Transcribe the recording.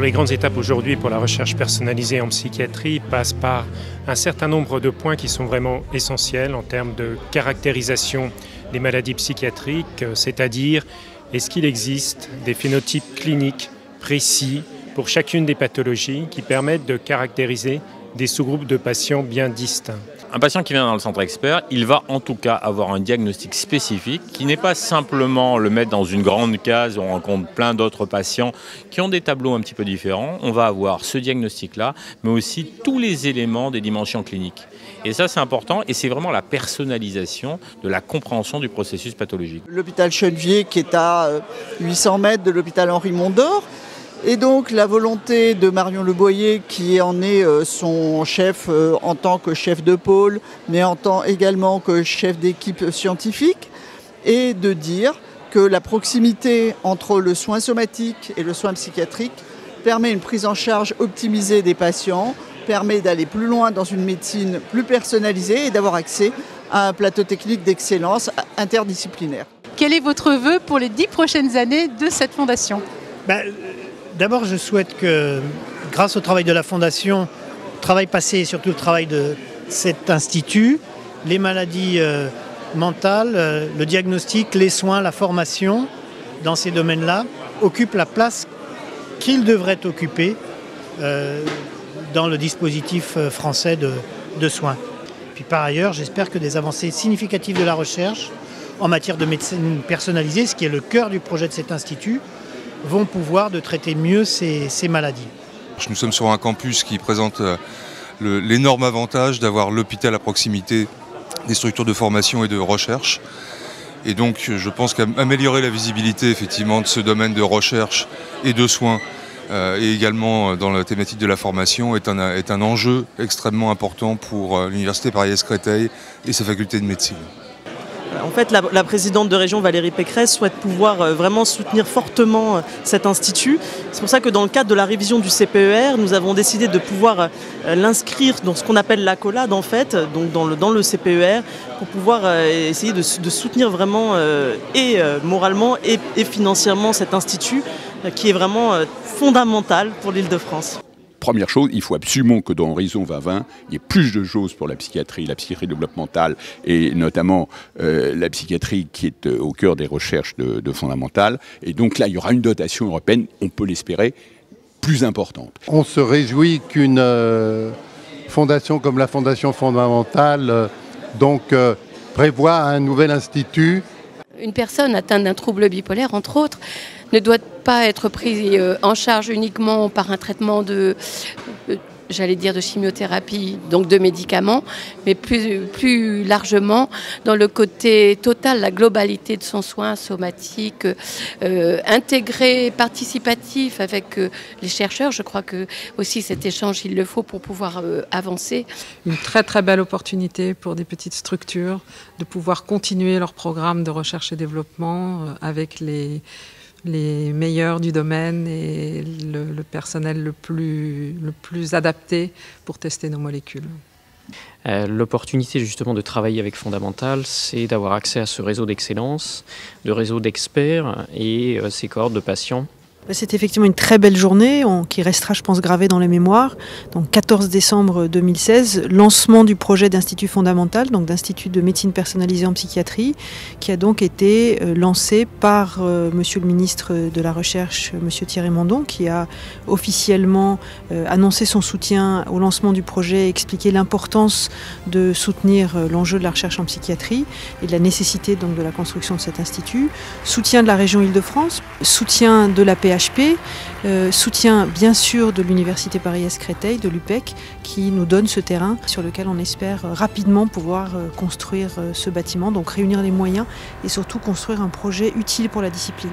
Alors les grandes étapes aujourd'hui pour la recherche personnalisée en psychiatrie passent par un certain nombre de points qui sont vraiment essentiels en termes de caractérisation des maladies psychiatriques, c'est-à-dire est-ce qu'il existe des phénotypes cliniques précis pour chacune des pathologies qui permettent de caractériser des sous-groupes de patients bien distincts. Un patient qui vient dans le centre expert, il va en tout cas avoir un diagnostic spécifique qui n'est pas simplement le mettre dans une grande case où on rencontre plein d'autres patients qui ont des tableaux un petit peu différents. On va avoir ce diagnostic-là, mais aussi tous les éléments des dimensions cliniques. Et ça, c'est important et c'est vraiment la personnalisation de la compréhension du processus pathologique. L'hôpital Chenevier qui est à 800 mètres de l'hôpital Henri Mondor. Et donc la volonté de Marion Leboyer, qui en est son chef en tant que chef de pôle, mais en tant également que chef d'équipe scientifique, est de dire que la proximité entre le soin somatique et le soin psychiatrique permet une prise en charge optimisée des patients, permet d'aller plus loin dans une médecine plus personnalisée et d'avoir accès à un plateau technique d'excellence interdisciplinaire. Quel est votre vœu pour les 10 prochaines années de cette fondation ? D'abord, je souhaite que, grâce au travail de la Fondation, le travail passé et surtout le travail de cet institut, les maladies mentales, le diagnostic, les soins, la formation dans ces domaines-là occupent la place qu'ils devraient occuper dans le dispositif français de soins. Puis par ailleurs, j'espère que des avancées significatives de la recherche en matière de médecine personnalisée, ce qui est le cœur du projet de cet institut, vont pouvoir de traiter mieux ces maladies. Nous sommes sur un campus qui présente l'énorme avantage d'avoir l'hôpital à proximité des structures de formation et de recherche. Et donc je pense qu'améliorer la visibilité effectivement de ce domaine de recherche et de soins et également dans la thématique de la formation est un enjeu extrêmement important pour l'Université Paris-Créteil et sa faculté de médecine. En fait, la présidente de région, Valérie Pécresse, souhaite pouvoir vraiment soutenir fortement cet institut. C'est pour ça que dans le cadre de la révision du CPER, nous avons décidé de pouvoir l'inscrire dans ce qu'on appelle l'accolade, en fait, donc dans le CPER, pour pouvoir essayer de soutenir vraiment et moralement et financièrement cet institut qui est vraiment fondamental pour l'Île-de-France. Première chose, il faut absolument que dans Horizon 2020, il y ait plus de choses pour la psychiatrie développementale et notamment la psychiatrie qui est au cœur des recherches de fondamentales. Et donc là, il y aura une dotation européenne, on peut l'espérer, plus importante. On se réjouit qu'une fondation comme la Fondation fondamentale prévoit un nouvel institut. Une personne atteinte d'un trouble bipolaire, entre autres, ne doit pas être prise en charge uniquement par un traitement de chimiothérapie, donc de médicaments, mais plus largement dans le côté total, la globalité de son soin somatique, intégré, participatif avec les chercheurs. Je crois que aussi cet échange, il le faut pour pouvoir avancer. Une très très belle opportunité pour des petites structures de pouvoir continuer leur programme de recherche et développement avec les meilleurs du domaine et le personnel le plus adapté pour tester nos molécules. L'opportunité justement de travailler avec Fondamental, c'est d'avoir accès à ce réseau d'excellence, de réseau d'experts et ces cohortes de patients. C'est effectivement une très belle journée qui restera, je pense, gravée dans les mémoires. Donc 14 décembre 2016, lancement du projet d'Institut Fondamental, donc d'Institut de médecine personnalisée en psychiatrie, qui a donc été lancé par Monsieur le ministre de la Recherche, Monsieur Thierry Mandon, qui a officiellement annoncé son soutien au lancement du projet, expliqué l'importance de soutenir l'enjeu de la recherche en psychiatrie et de la nécessité donc de la construction de cet institut. Soutien de la région Île-de-France, soutien de la PHP, soutien bien sûr de l'Université Paris-Créteil, de l'UPEC, qui nous donne ce terrain sur lequel on espère rapidement pouvoir construire ce bâtiment, donc réunir les moyens et surtout construire un projet utile pour la discipline.